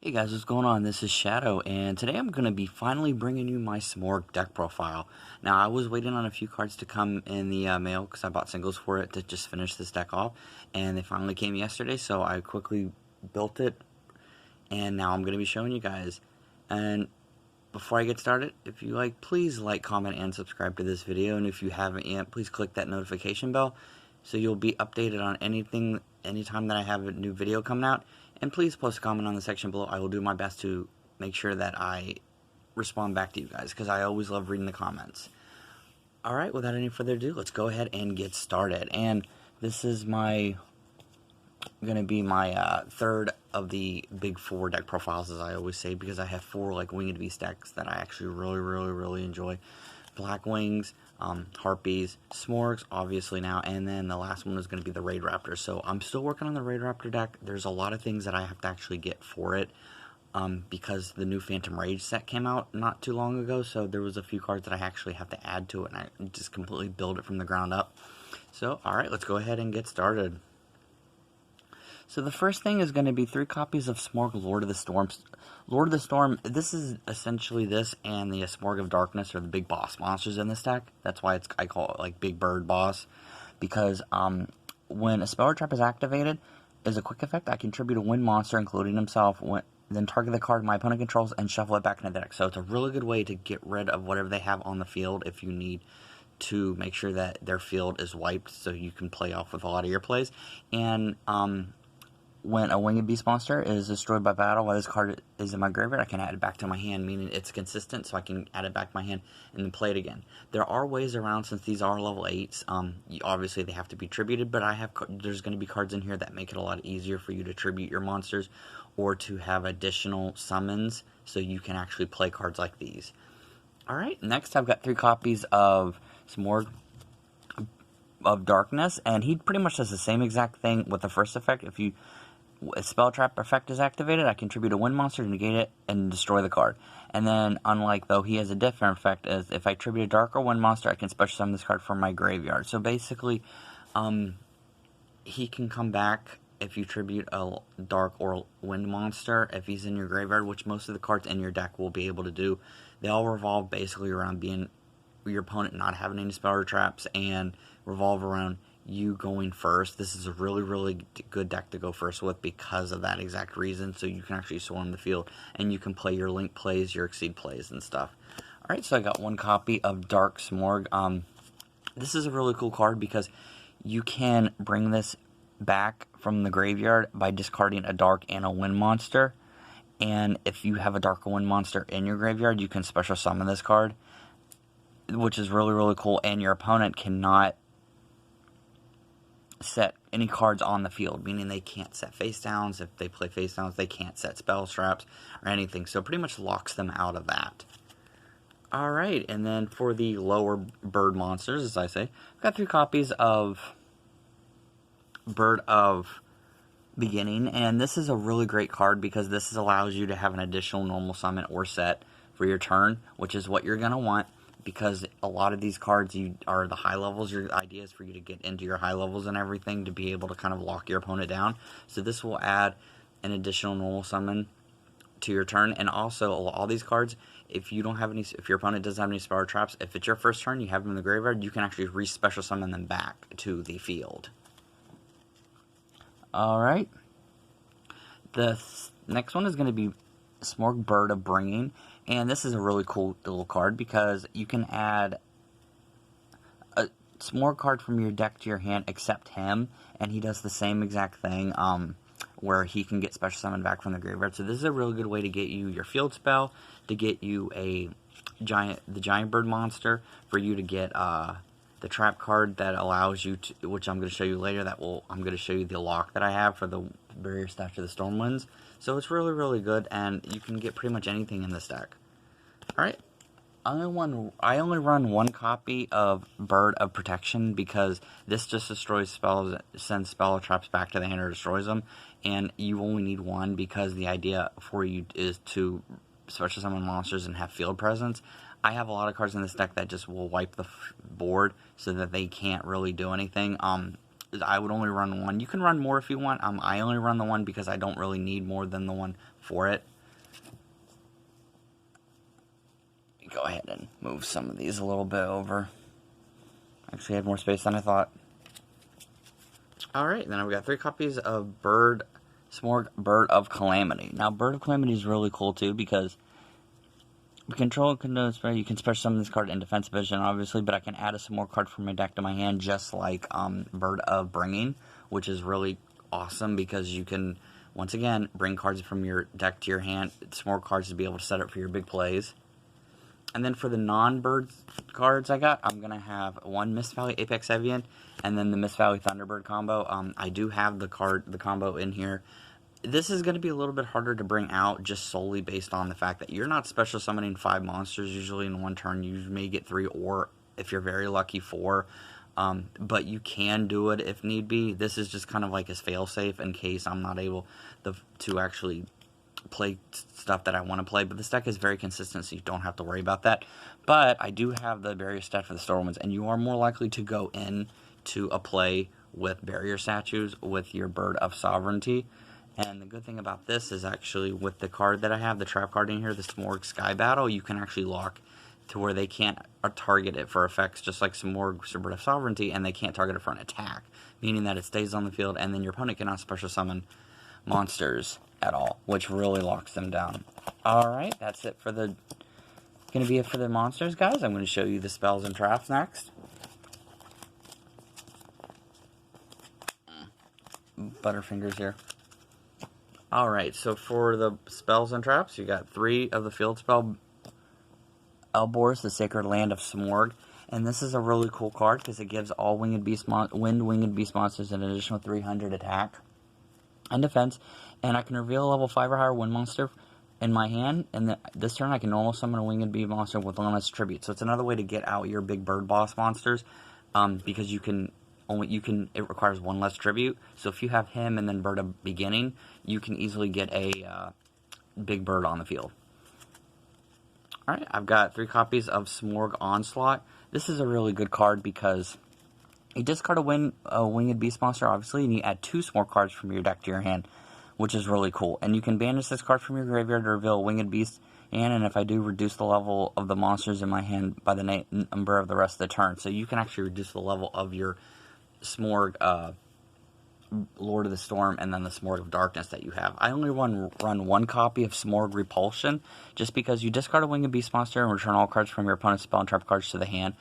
Hey guys, what's going on? This is Shadow, and today I'm going to be finally bringing you my Simorgh deck profile. Now, I was waiting on a few cards to come in the mail because I bought singles for it to just finish this deck off, and they finally came yesterday, so I quickly built it, and now I'm going to be showing you guys. And before I get started, if you like, please like, comment, and subscribe to this video, and if you haven't yet, please click that notification bell so you'll be updated on anytime that I have a new video coming out. And please post a comment on the section below. I will do my best to make sure that I respond back to you guys, because I always love reading the comments. Alright, without any further ado, let's go ahead and get started. And this is going to be my third of the big four deck profiles, as I always say, because I have four like Winged Beast decks that I actually really enjoy. Black Wings, Harpies, Simorghs, obviously now, and then the last one is going to be the Raid Raptor. So I'm still working on the Raid Raptor deck. There's a lot of things that I have to actually get for it, because the new Phantom Rage set came out not too long ago, so there was a few cards that I actually have to add to it, and I just completely build it from the ground up. So, alright, let's go ahead and get started. So the first thing is going to be 3 copies of Simorgh Lord of the Storm. Lord of the Storm, this is essentially this and the Simorgh of Darkness are the big boss monsters in this deck. That's why I call it like Big Bird Boss. Because when a spell or trap is activated, as a quick effect, I contribute a wind monster, including himself, then target the card my opponent controls and shuffle it back into the deck. So it's a really good way to get rid of whatever they have on the field if you need to make sure that their field is wiped so you can play off with a lot of your plays. And when a Winged Beast monster is destroyed by battle while this card is in my graveyard, I can add it back to my hand, meaning it's consistent, so I can add it back to my hand and then play it again. There are ways around, since these are level 8s, obviously they have to be tributed, but there's going to be cards in here that make it a lot easier for you to tribute your monsters, or to have additional summons, so you can actually play cards like these. Alright, next I've got 3 copies of Simorgh of Darkness, and he pretty much does the same exact thing with the first effect. If a spell trap effect is activated, I contribute a wind monster to negate it and destroy the card. And then, unlike though, he has a different effect, as if I tribute a dark or wind monster, I can special summon this card from my graveyard. So basically, he can come back if you tribute a dark or wind monster if he's in your graveyard, which most of the cards in your deck will be able to do. They all revolve basically around your opponent not having any spell or traps, and revolve around you going first. This is a really good deck to go first with because of that exact reason, so you can actually swarm the field and you can play your link plays, your exceed plays and stuff. Alright, so I got 1 copy of Dark Simorgh. This is a really cool card because you can bring this back from the graveyard by discarding a dark and a wind monster, and if you have a dark or wind monster in your graveyard, you can special summon this card, which is really cool, and your opponent cannot set any cards on the field, meaning they can't set face downs. If they play face downs, they can't set spell traps or anything, so pretty much locks them out of that. Alright, and then for the lower bird monsters, as I say, I've got 3 copies of Bird of Beginning, and this is a really great card because this allows you to have an additional normal summon or set for your turn, which is what you're going to want, because a lot of these cards are the high levels. Your idea is for you to get into your high levels and everything to be able to kind of lock your opponent down. So this will add an additional normal summon to your turn. And also, all these cards, if your opponent doesn't have any spell or traps, if it's your first turn, you have them in the graveyard, you can actually re-special summon them back to the field. Alright. The next one is going to be Simorgh Bird of Bringing, and this is a really cool little card because you can add a Simorgh card from your deck to your hand except him, and he does the same exact thing, where he can get special summoned back from the graveyard. So this is a really good way to get you your field spell, to get you the giant bird monster, for you to get the trap card that allows you to, which I'm going to show you later, I'm going to show you the lock that I have for the Barrier Statue of the Stormwinds. So it's really good, and you can get pretty much anything in this deck. Alright, I only run 1 copy of Bird of Protection because this just destroys spells, sends spell traps back to the hand or destroys them, and you only need 1 because the idea for you is to special summon monsters and have field presence. I have a lot of cards in this deck that just will wipe the board so that they can't really do anything. I would only run 1. You can run more if you want. I only run the 1 because I don't really need more than the 1 for it. go ahead and move some of these a little bit over. Actually had more space than I thought. Alright, then I've got 3 copies of Simorgh Bird of Calamity. Now, Bird of Calamity is really cool too because you can special summon this card in Defense Vision, obviously, but I can add a Simorgh card from my deck to my hand, just like Bird of Bringing, which is really awesome because you can, once again, bring cards from your deck to your hand, Simorgh cards to be able to set up for your big plays. And then for the non-bird cards I'm going to have 1 Mist Valley Apex Evian, and then the Mist Valley Thunderbird combo. I do have the combo in here. This is going to be a little bit harder to bring out just solely based on the fact that you're not special summoning 5 monsters usually in one turn. You may get 3 or, if you're very lucky, 4. But you can do it if need be. This is just kind of like his fail-safe in case I'm not able to actually play stuff that I want to play, but this deck is very consistent, so you don't have to worry about that. But I do have the barrier stat for the Stormwinds, and you are more likely to go in to a play with barrier statues with your Bird of Sovereignty. And the good thing about this is actually with the card that I have, the trap card in here, the Simorgh Sky Battle, you can actually lock to where they can't target it for effects, just like Simorgh's Bird of Sovereignty, and they can't target it for an attack, meaning that it stays on the field, and then your opponent cannot special summon monsters at all, which really locks them down. Alright, that's it for the monsters, guys. I'm going to show you the spells and traps next. Butterfingers here. Alright, so for the spells and traps, you got 3 of the field spell Elborz, the Sacred Land of Simorgh. And this is a really cool card because it gives all winged beast monsters an additional 300 attack and defense, and I can reveal a level 5 or higher wind monster in my hand, and this turn I can normal summon a winged bee monster with one less tribute. So it's another way to get out your big bird boss monsters, because it requires 1 less tribute. So if you have him and then Bird of Beginning, you can easily get a big bird on the field. Alright, I've got 3 copies of Simorgh Onslaught. This is a really good card because you discard a winged beast monster, obviously, and you add 2 Simorgh cards from your deck to your hand, which is really cool. And you can banish this card from your graveyard to reveal a winged beast, and if I do, reduce the level of the monsters in my hand by the number of the rest of the turn. So you can actually reduce the level of your Simorgh Lord of the Storm and then the Simorgh of Darkness that you have. I only run 1 copy of Simorgh Repulsion, just because you discard a winged beast monster and return all cards from your opponent's spell and trap cards to the hand.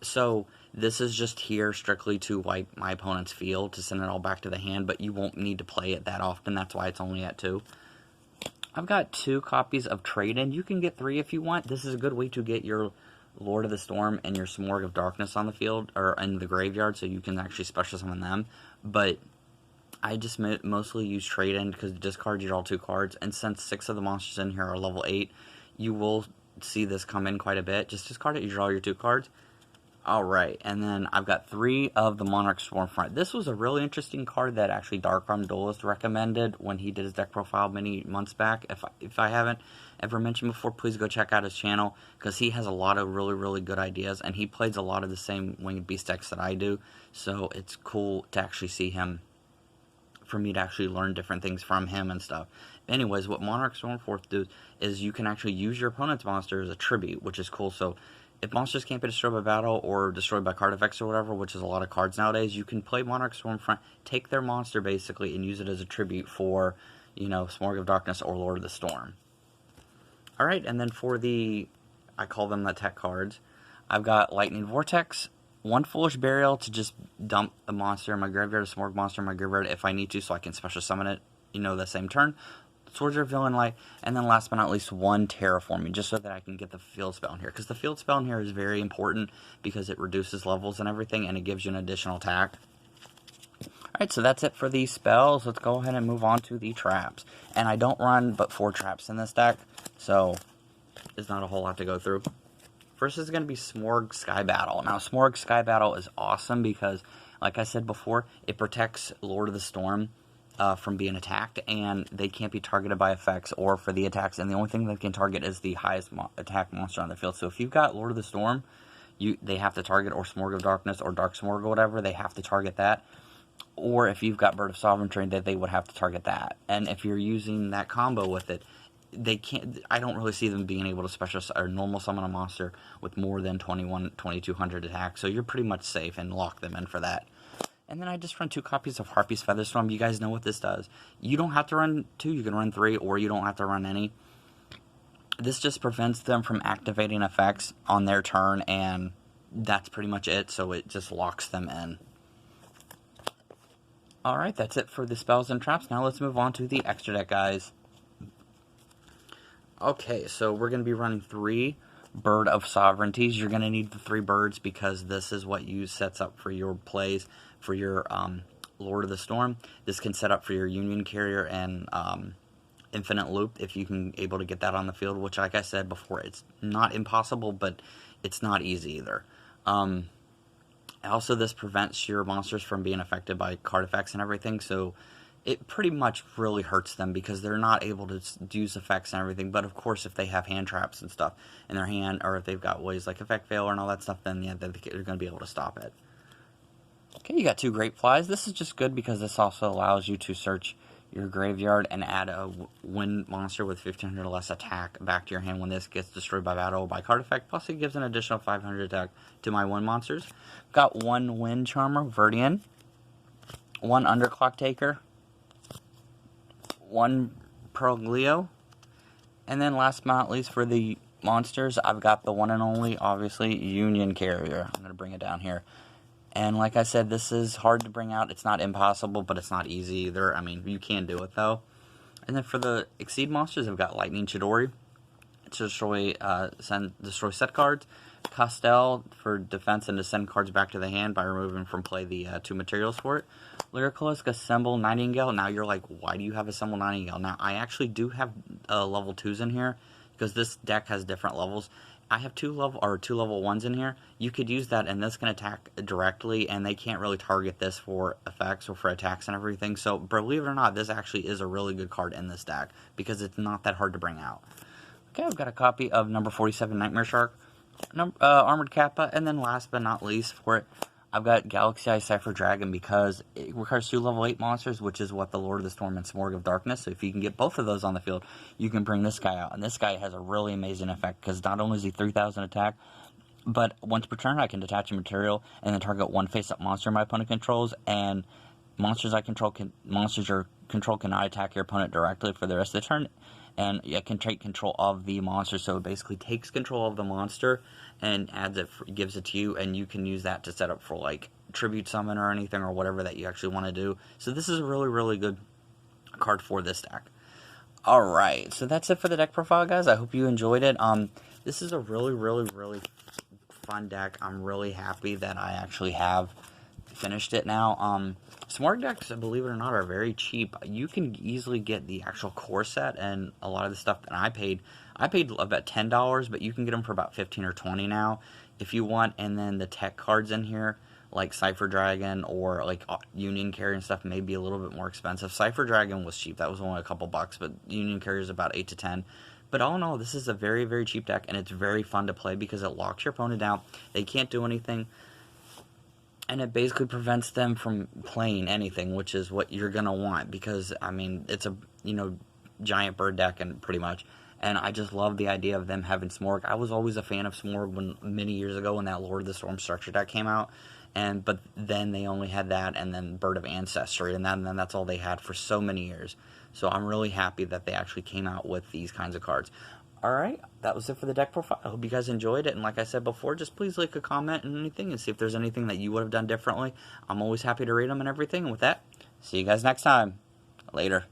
So this is just here strictly to wipe my opponent's field, to send it all back to the hand, but you won't need to play it that often. That's why it's only at 2. I've got 2 copies of Trade-In. You can get 3 if you want. This is a good way to get your Lord of the Storm and your Simorgh of Darkness on the field, or in the graveyard, so you can actually special summon them. But I just mostly use Trade-In because discard, you draw 2 cards, and since 6 of the monsters in here are level 8, you will see this come in quite a bit. Just discard it, you draw your 2 cards. Alright, and then I've got 3 of the Monarch Stormfront. This was a really interesting card that actually Darkroom Duelist recommended when he did his deck profile many months back. If I haven't ever mentioned before, please go check out his channel, because he has a lot of really, really good ideas, and he plays a lot of the same Winged Beast decks that I do, so it's cool to actually see him, for me to actually learn different things from him and stuff. Anyways, what Monarch Stormfront does is you can actually use your opponent's monster as a tribute, which is cool. So if monsters can't be destroyed by battle or destroyed by card effects or whatever, which is a lot of cards nowadays, you can play Monarch Stormfront, take their monster basically, and use it as a tribute for, Simorgh of Darkness or Lord of the Storm. Alright, and then for I call them the tech cards, I've got Lightning Vortex, 1 Foolish Burial to just dump the monster in my graveyard, a Simorgh monster in my graveyard if I need to, so I can special summon it, the same turn. Swords of Villain Light, and then last but not least, 1 Terraforming, just so that I can get the field spell in here, because the field spell in here is very important because it reduces levels and everything, and it gives you an additional attack. Alright, so that's it for these spells. Let's go ahead and move on to the traps. And I don't run but 4 traps in this deck, so there's not a whole lot to go through. First is going to be Simorgh Sky Battle. Now, Simorgh Sky Battle is awesome because, like I said before, it protects Lord of the Storm from being attacked, and they can't be targeted by effects or for the attacks, and the only thing they can target is the highest attack monster on the field. So if you've got Lord of the Storm, they have to target, or Simorgh of Darkness, or Dark Simorgh, or whatever, they have to target that. Or if you've got Bird of Sovereignty, they would have to target that. And if you're using that combo with it, they can't. I don't really see them being able to special or normal summon a monster with more than 2200 attack. So you're pretty much safe and lock them in for that. And then I just run 2 copies of Harpy's Featherstorm. You guys know what this does. You don't have to run 2. You can run 3, or you don't have to run any. This just prevents them from activating effects on their turn, and that's pretty much it. So it just locks them in. Alright, that's it for the spells and traps. Now let's move on to the extra deck, guys. Okay, so we're going to be running 3 Bird of Sovereignties. You're going to need the 3 birds because this is what sets up for your plays for your Lord of the Storm. This can set up for your Union Carrier and Infinite Loop if you can able to get that on the field, which, like I said before, it's not impossible, but it's not easy either. Also, this prevents your monsters from being affected by card effects and everything, so it pretty much really hurts them because they're not able to use effects and everything. But of course, if they have hand traps and stuff in their hand, or if they've got ways like Effect Failure and all that stuff, then yeah, they're going to be able to stop it. Okay, you got 2 Great Flies. This is just good because this also allows you to search your graveyard and add a wind monster with 1500 or less attack back to your hand when this gets destroyed by battle or by card effect. Plus, it gives an additional 500 attack to my wind monsters. Got 1 Wind Charmer, Verdian, 1 Underclock Taker, 1 Perglio, and then last but not least for the monsters, I've got the one and only, obviously, Union Carrier. I'm going to bring it down here. And like I said, this is hard to bring out. It's not impossible, but it's not easy either. I mean, you can do it, though. And then for the Exceed monsters, I've got Lightning Chidori to destroy set cards. Castell for defense and to send cards back to the hand by removing from play the 2 materials for it. Lyricolisk, Assemble Nightingale. Now you're like, why do you have Assemble Nightingale? Now, I actually do have level 2s in here because this deck has different levels. I have 2 level 1s in here. You could use that, and this can attack directly, and they can't really target this for effects or for attacks and everything. So, believe it or not, this actually is a really good card in this deck because it's not that hard to bring out. Okay, I've got a copy of number 47 Nightmare Shark, Armored Kappa, and then last but not least for it, I've got Galaxy Eye Cypher Dragon because it requires 2 level 8 monsters, which is what the Lord of the Storm and Simorgh of Darkness. So if you can get both of those on the field, you can bring this guy out. And this guy has a really amazing effect because not only is he 3000 attack, but once per turn I can detach a material and then target 1 face-up monster my opponent controls, and monsters your control cannot attack your opponent directly for the rest of the turn. And it can take control of the monster, so it basically takes control of the monster and gives it to you, and you can use that to set up for like tribute summon or anything or whatever that you actually want to do. So this is a really, really good card for this deck. Alright, so that's it for the deck profile, guys. I hope you enjoyed it. This is a really, really, really fun deck. I'm really happy that I actually have finished it now. Smart decks, believe it or not, are very cheap. You can easily get the actual core set and a lot of the stuff that I paid about $10, but you can get them for about 15 or 20 now if you want. And then the tech cards in here, like Cypher Dragon or like Union Carrier and stuff, may be a little bit more expensive. Cypher Dragon was cheap. That was only a couple bucks, but Union Carrier is about 8 to 10. But all in all, this is a very, very cheap deck, and it's very fun to play because it locks your opponent down. They can't do anything. And it basically prevents them from playing anything, which is what you're going to want. Because, I mean, it's a, giant bird deck and pretty much. And I just love the idea of them having Simorgh. I was always a fan of Simorgh many years ago when that Lord of the Storm structure deck came out. But then they only had that and then Bird of Ancestry. And then that's all they had for so many years. So I'm really happy that they actually came out with these kinds of cards. Alright, that was it for the deck profile. I hope you guys enjoyed it, and like I said before, just please leave a comment and anything, and see if there's anything that you would have done differently. I'm always happy to read them and everything, and with that, see you guys next time. Later.